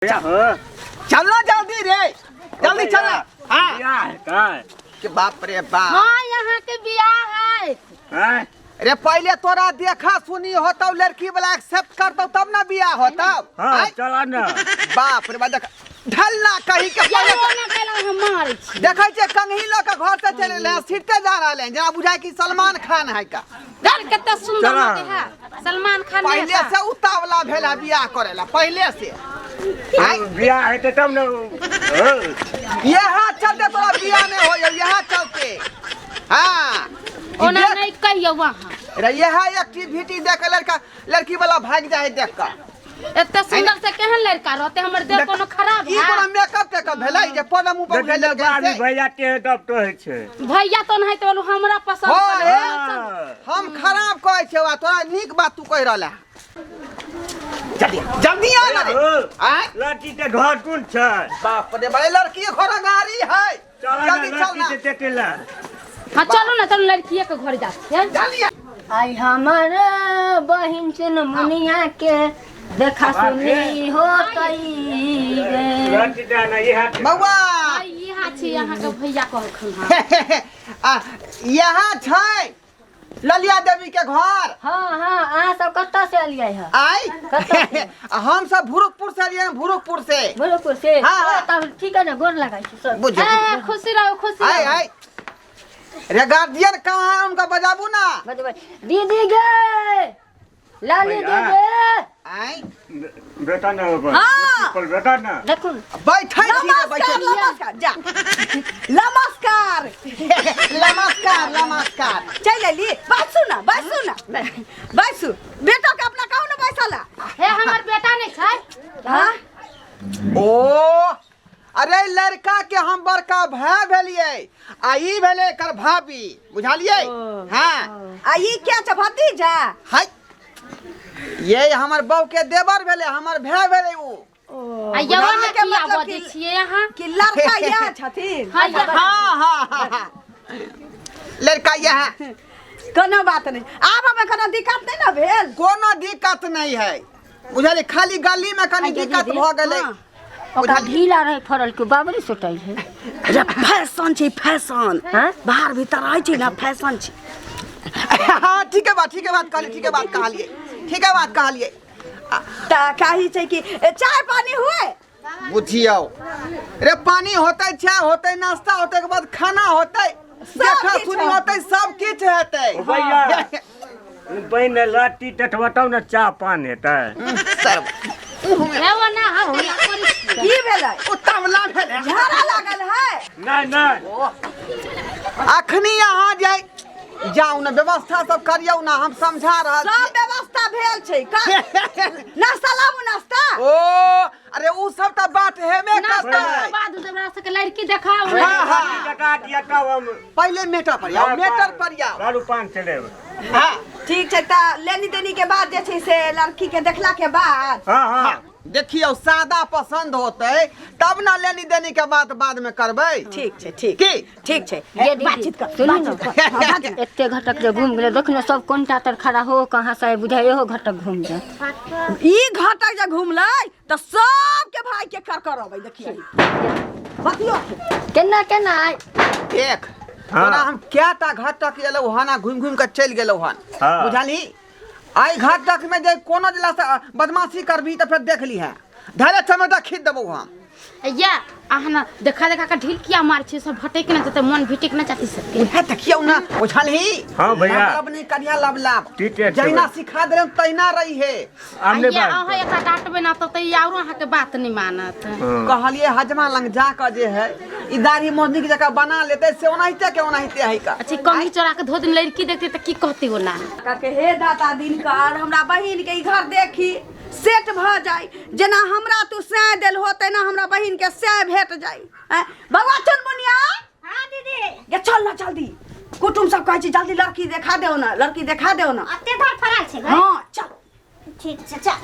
चलना जल्दी रे, जल्दी चलना। हाँ के बाप रे बाप। हाँ यहाँ के बियाह है। अरे पहले तोरा देखा सुनी होता लड़की वाला एक्सेप्ट करता तब ना बियाह होता। हाँ चला ना। बाप रे बाप देख ढलना कहीं के पहले देखै छे कंघी ल के घर से चले ले सीटे जा रहले जना बुझाय कि सलमान खान है का। डर कितना सुंदर होते है सलमान खान। पहले से उतावला भेला बियाह करेला पहले से। बियाह है तो तब ना। यहाँ चलते तोरा बियाह नहीं हो यहाँ चलते। हाँ ओना नहीं कहियो वहाँ। अरे यहाँ एक्टिविटी देख लड़की वाला भाग जाए देख कर। इतना सुंदर से केहन लड़का रहते हमर देह कोनो खराब है। ई कोनो मेकअप टेकअप भेलै जे पदम ऊपर भेल आदमी भैया के तब तो है छे। भैया तो नहीं तो हमरा पसंद है। हम खराब कहै छे वा तोरा नीक बात तू कह रहला। जल्दी जल्दी आ रे। लड़की के घर कौन छे? बाप रे बड़े लड़की के घर गाड़ी है। जल्दी चल ना। देखेला। हां चलो ना चलो लड़की के घर जाते हैं। जल्दी आई हमर बहिन चुन मुनिया के देखा सुनी होतई रे। लड़की जाना यहाँ बउआ यहाँ छी यहाँ के भैया कहलखन। यहाँ छै ललिया देवी के घर। हाँ हाँ अहाँ सब कत्ता से अलियै है? आई हम सब भुरुकपुर से अलियै भुरुकपुर से। भुरुकपुर से? हाँ तब ठीक है ना गोर लगाई छी सब। बुझ खुशी रहो खुशी आई आई रे गार्जियन कहाँ है उनका बजाबू ना। बजबै दीदी गे लाली दीदी आई बेटा ना होगा। हाँ बेटा ना देखो बैठै छी बैठै नमस्कार जा नमस्कार नमस्कार नमस्कार। चल अली बैसू ना बैसू बेटा के अपना कहू ना बैसला। हे हमर बेटा नहीं छै। हां ओ अरे लड़का के हम बड़का भाई भेलिए आ ई भेले कर भाभी बुझालिए। हां आ ई क्या छ भतीजा? हाय ये हमर बहू के देवर भेले हमर भाई भेले उ। आ यवन के मतलब की छिए यहाँ कि लड़का यह छथिन? हां लड़का यहाँ कोनो बात नहीं। आब हमें कोनो दिक्कत नहीं ना भेल? कोनो दिक्कत नहीं है बुझाली खाली गली में कनी दिक्कत भ गेलै। ओका ढीला रहे फरल के बाबरी सुटल है। अरे फैशन छै फैशन। हां बाहर भीतर रहै छै ना फैशन छै। हां ठीक है बात कहली ठीक है बात कहलिए। ता काही छै कि चाय पानी हुए? बुझियो रे पानी होतै चाय होतै नाश्ता होतै के बाद खाना होतै देखा सुनी होतै सब किछ हेतै। भैया बहन लाठी टटवटाओ ना चा पान हेतै। सर हेवन ना हम की भेलै? उतावला भेले झाड़ा लागल है? नहीं अखनी यहाँ जाय जाऊ ना व्यवस्था सब करियो ना हम समझा रहल छी। सब व्यवस्था भेल छै नाश्ता लाबू नाश्ता। ओ अरे उ सब त बात हेबे करतै। बाद जबरा से लड़की देखाओ। कटा दिया तब हम पहले मेटर पर आओ दारू पान चले। हां ठीक छै त लेनी देनी के बाद जे छै से लड़की के देखला के बाद हां देखियो सादा पसंद होतै तब ना लेनी देनी के बाद में करबै। ठीक छै ठीक की ठीक छै ये बातचीत कर सुनी ना एते घटक जे घूम गेले देखियो सब कोनटा तर खड़ा हो कहां से बुझाइयो हो घटक घूम जाए। ई घटक जे घूमलै त सब के भाई के कर करबै देखियो बतियो केना केना आई देख तोरा हम क्याटा घटक एलौ हना घूम के चल गेलौ हन बुझाली। आई घटक में जे कोनो जिला से बदमाशी करबी त फिर देख ली है धरे टमाटा खींच देबो हम। या आहना देखा के ढील किया मार छी सब भटक ना जते मन भिटिक ना चाहती सब। है देखियो ना बुझाली। हां भैया लब नहीं करिया लब ठीक है जैना सिखा दे तैना रही है। हमने या आहा एकरा डांटबे ना त यारो आहा के बात नहीं मानत। कहलिए हजमा लंग जा के जे है ई दाढ़ी मोहनी की जगह बना लेते से ओनाहिते के ओनाहिते है का। अच्छा कंगी चोरा के धो दिन लड़की देखते त की कहती हो ना के हे दाता दिनकर हमरा बहिन के ई घर देखी सेट भ जाय जेना हमरा तू सै देल होते ना हमरा बहिन के सै भेट जाय। बाबा चल मुनिया। हां दीदी ये चल ना जल्दी कुटुम सब कहै छी जल्दी लड़की देखा देओ ना अत्ते धर फराल छै। हां चल ठीक छै चल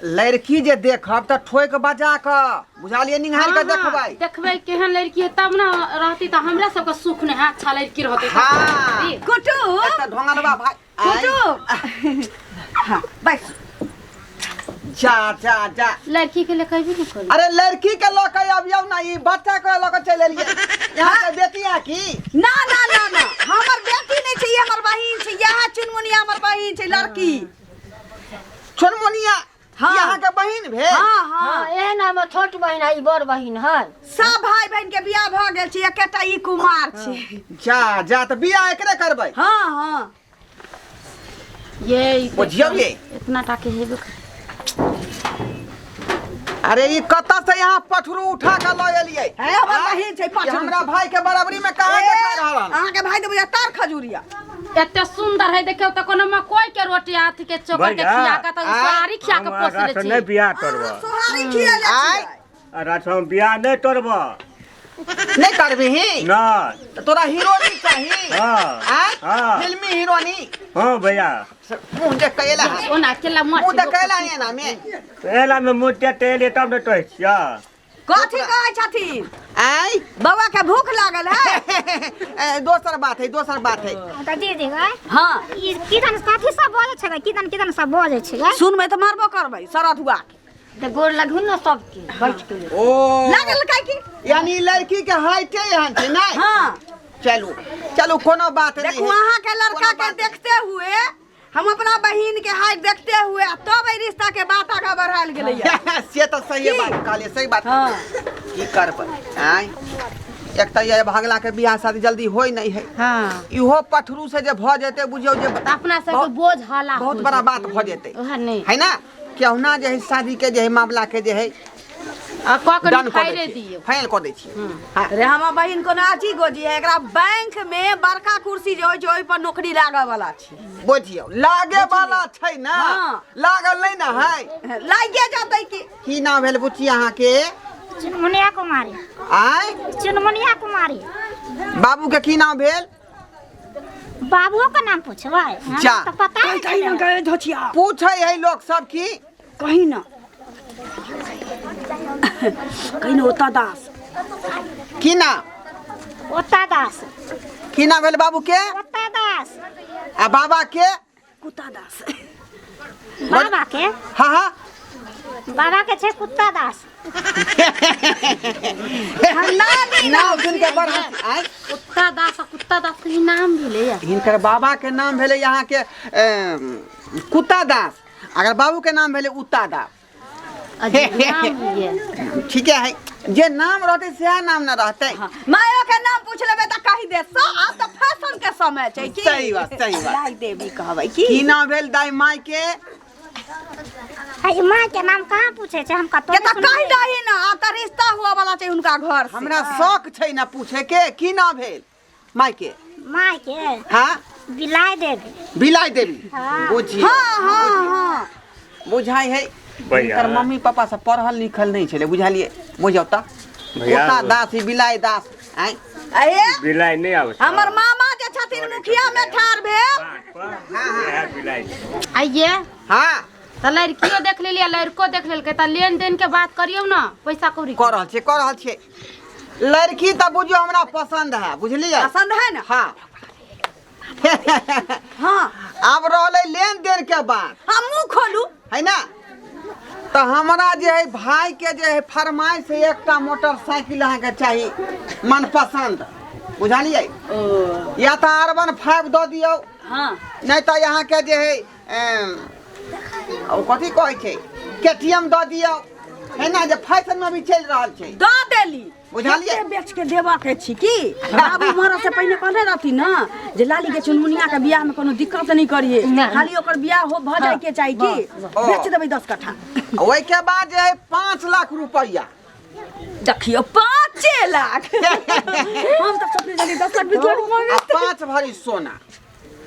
लड़की जे देखब त ठोक बजा के बुझालिए निहार के देखबै केहन लड़की है तब ना रहती त हमरा सब के सुख ने अच्छा लड़की रहती। हां कुटु एत ढोंगरबा भाई कुटु हां बैठ जा लड़की के लिए कभी नहीं खोली। अरे लड़की के लोग अबियौ ना ई बच्चा के लोग चल एलिए यहाँ के बेटी है की ना ना ना ना हमर बेटी नहीं छै, हमर बहिन छै, यह चुनमुनिया हमर बहिन छै लड़की। चुनमुनिया हाँ। यहाँ के बहिन भेल। हाँ हाँ हाँ एहन हमर छोट बहिन है, बड़ बहिन है। सब भाई बहन के बियाह भ गेल छै, एकेटा ई कुमार छै। जा तो बियाह एकरे करबै। हाँ हाँ ये बुझियौ ये इतना टाके हेबे कर। अरे ये कत्ता से यहाँ पथरू उठा के ल एलिए है हमर बहिन छै, कि हमरा भाई के बराबरी में कहाँ देखा रहल। अहाँ के भाई तो बुझा तार खजूरिया एते सुंदर है, देखियो त कोनो मकई के रोटी हाथ के चोकर के भैया, खिया के त सारी खिया के पोस ले नहीं छी। बियाह करबा। सोहारी खिया ले आय छै। रात हम बियाह नहीं करबा। नहीं करबी ही ना तोरा हीरोनी चाहिए। हाँ, आय हाँ। फिल्मी हीरोनी हाँ भैया मुंह देख कैला है ओना केला मत मुंह देख कैला है ना में एला में मुट्ठे तेल तब न टोय छिया। कथी कहै छथिन? आय बउआ के भूख लागल है। दोसर बात है त दीदी गए हाँ ई किदन साथी सब बोले छै, किदन सब बोले छै। सुनबै त मारबो करबै सरद हुआ के। त गोर लगु न सबके बैठ के। ओ लागल काहे की? यानी लड़की के हाइटे यहाँ छै नहीं। हाँ चलू कोनो बात नहीं देखू अहाँ के लड़का के देखते हुए हम अपना बहिन के हाथ देखते हुए तब ई रिश्ता के बात आगा बढ़ायल गेलै है। से तो सही की? बात कहलिए, सही बात हाँ। की करबै। आय एक त ये भागला के बियाह शादी जल्दी होई नहीं है। हां इहो पथरू से जे भ जेते बुझियो जे अपना सब के बोझ हाला बहुत बड़ा बात भ जेते ओह नहीं है ना। केहुना जे है शादी के जे है मामला के जे है आ ककरी डन खाई कर रे दै दियो। छियै, फाइनल कर दै छियै। हाँ। अरे हमर बहिन को नाची गोजी है, एकरा बैंक में बड़का कुर्सी जे होय छै ओय पर नौकरी लागै वाला छै। बुझियो लागे वाला छै ना। हाँ। लागल नहीं ना है। लागे जातै की नाम भेल बुच्ची अहाँ के? चुनमुनिया कुमारी। आय चुनमुनिया कुमारी। बाबू के की नाम भेल? बाबुओ का नाम पूछबै? जा। त पता है कहीं ना कहे धोचिया पूछे है लोग सब की कहीं ना कहीं ना ओता दास की नाम ओता दास। की नाम भेल बाबू के? ओता दास। आ बाबा के? कुत्ता दास। बाबा के? हाँ बाबा के छै कुत्ता दास। नाम सुन के बड़ आय कुत्ता दास के नाम भेले या। हिनकर बाबा के नाम भेले यहाँ के कुत्ता दास, अगर बाबू के नाम भेले उत्ता दास। अजीब नाम ये। ठीक है जे नाम रहते से नाम न रहते। मायो के नाम पूछ लेबे त कहि दे सो अब त फैशन के समय छै की। सही बात। लाई देवी कहबै की। की नाम भेल दाई माई के? है माँ के नाम कहाँ पूछे छै? हम कतो के त कहि दही ना अब त रिश्ता हुआ वाला छै उनका घर से। हमरा शौक छै ना पूछे के की नाम भेल माई के? माँ के हाँ बिलाय देवी। बिलाई देवी। हाँ। बुझियो हाँ हाँ हाँ बुझाई है भैया। हिनकर मम्मी पापा सब पढ़ल लिखल नहीं छले बुझलिए। बुझौ त भैया। उता दास ही बिलाई दास। आय अये बिलाई नहीं आवे। हमर मामा जे छथिन मुखिया में ठाड़ भेल। बिलाई आइए हाँ त लड़कियों देख लेलिए, लड़को देख लेलकै त लेन देन के बात करियो ना, पैसा कौड़ी कर रहल छे। लड़की त बुझियो हमरा पसंद है बुझलिए। पसंद है ना? हाँ हाँ अब रहले लेन देन के बात हम मुंह खोलू है ना। तो हमरा जे है भाई के जे है फरमाइश है एकटा मोटरसाइकिल अहाँ के चाहिए मनपसंद बुझलिए। या तो R15 दो दियो हाँ नहीं तो यहाँ के जे है कथी कहै छै KTM दो दियो है ना, जे फैशन में भी चल रहा छै। द देली बुझलिए। कते बेच के देबा के छी की। बाबू महाराज से पहले कहले रहती ना जे लाली के चुनमुनिया के बियाह में कोनो दिक्कत नहीं करिए, खाली ओकर बियाह हो भ जाए के चाहिए की। बेच देबै 10 कट्ठा। ओइ के बाद जे है 5 लाख रुपया देखियो 5 लाख। हम तो सपने जल्दी 10 लाख बितोड़ आ मांगे 5 भरी सोना।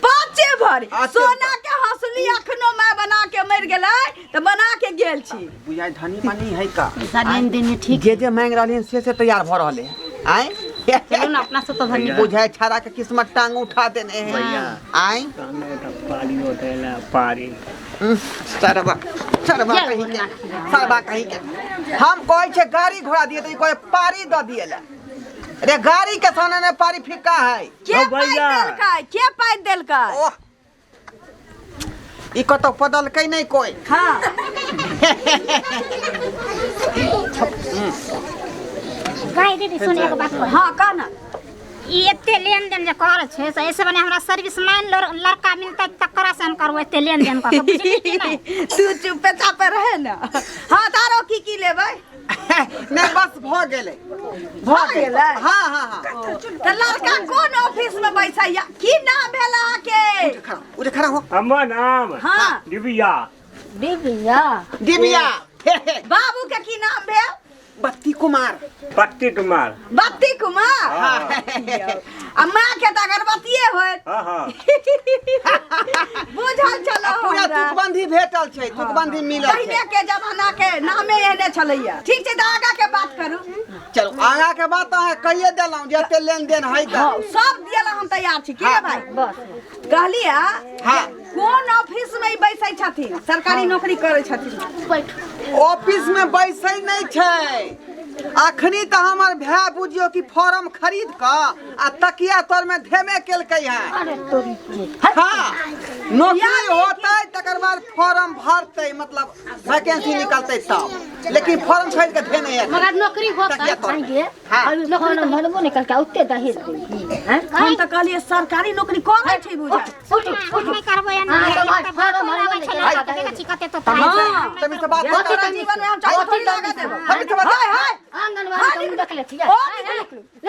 5 भरी अच्छा। सोना के हंसली अखनो मैं बना के मर गेलै त बना के गेल छी। बुझाई धनी मनी है का? पैसा लेन देन में ठीक जे मांग रहले से तैयार भ रहले आय। चलो ना अपना से तो धनी बुझाई छाड़ा के किस्मत टांग उठा देने हैं आय। पारी होतेला पारी सरबा कहीं के हम कहै छे गाड़ी घोड़ा दिए तो कोई पारी द दिएला। अरे गाड़ी के सामने में पारी फिक्का है। के पाइ देलकै? के पाइ देलकै? ओह ई कतो पदल कई नहीं कोई। हाँ भाई दीदी सुन एक बात कह। हाँ कह ना। ई एते लेन देन जे कर छे से ऐसे बने हमरा सर्विसमैन लड़का मिलता तकरा से हम करबो एते लेन देन कर बुझली कि नहीं। तू चुप पे रहे ना। हाँ तारो की लेबै? नहीं बस भ गेले भ गेलै। हाँ हाँ हाँ त लड़का कोन ऑफिस में बैसैया? की नाम भेला के? उठे खड़ा हो। हमर नाम हाँ डिबिया। दिव्या। दिव्या। बाबू के की नाम भेल? बत्ती कुमार। पत्ती कुमार। बत्ती कुमार। हाँ। आ माँ के त अगरबत्तीये होत। हाँ हाँ बुझल छलो पूरा तुकबंदी भेटल छै, तुकबंदी मिलल पहिले छै। के जमाना के नामे एहने छलैया। ठीक छै त आगा के बात करू। चलो आगा के बात अहाँ कहिए देलहुँ जते लेन देन है हाँ सब दियला हम तैयार छी। के भाई बस कहलिया हाँ कोन ऑफिस में बैसै छथिन? सरकारी नौकरी करै छथिन। ऑफिस में बैसे नहीं छै। अखनी तो हमार भाई बुझियो कि फॉर्म खरीद क आ तकिया तोर में धेमे केलकै है। हाँ नौकरी होतै तकर बाद फॉर्म भरतै, मतलब वैकेंसी निकलतै तब, लेकिन फॉर्म खरीद के धेने है। मगर नौकरी होता तकिया तोर में। हाँ फोन भरबो निकल के ओते दहेज दे हैं। हम त कहलिए सरकारी नौकरी करै छै बुझा। नहीं करबो या नहीं देखा चिकते तो हाँ तभी से बात ये तोरा जीवन में हम चाहे थोड़ी लगा देबो। तभी से बात हाय हाय आंगनबाड़ी तुम देख ले ठीक है। ओ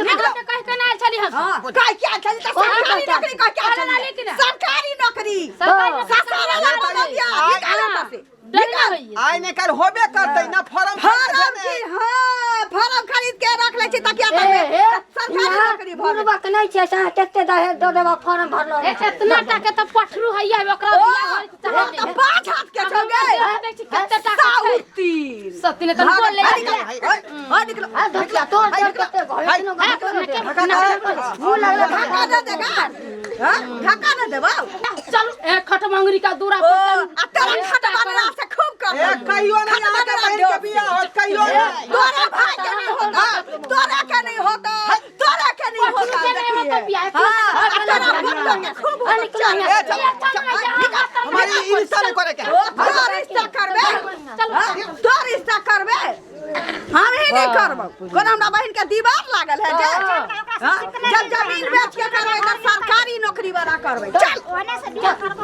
निकलो कह के ना चली हम हाँ काय क्या चली त सरकारी नौकरी काय क्या चली? सरकारी नौकरी सरकारी नौकरी आइ ने कल होबे करतै ना फॉर्म फार्म की हाँ फार्म खरीद के रख ले छी तकिया पर में सरकारी नौकरी भर बुढ़बा के नहीं छै से केते दहेज दे देबा फॉर्म भरलो। इतना टके तो पठरू है या ओकरा बियाह होई तो पांच हाथ के चल गए कितने टका साउती सत्ती ने तो बोल ले ओ निकलो आ धकिया तो केते भय नो वो लगला धक्का दे देगा हां धक्का न देबो। चल एक खटमंगरी का दूरा ओ पर आ तेरा खट बनला से खूब कर ए कहियो नहीं आके बहन के बियाह होत कहियो नहीं। तोरा भाई के नहीं होता तोरा के नहीं होता तोरा के नहीं होता देखिए हां तेरा भक्तों के खूब हमारी रिश्ता नहीं करे के। तोरा रिश्ता करबे तो रिश्ता करबे हम ही नहीं करबो। कोन हमरा बहन के दीवार लागल है जे जब जमीन बेच के करबे त सरकारी नौकरी वाला करबे। चल ओने से बियाह करबो।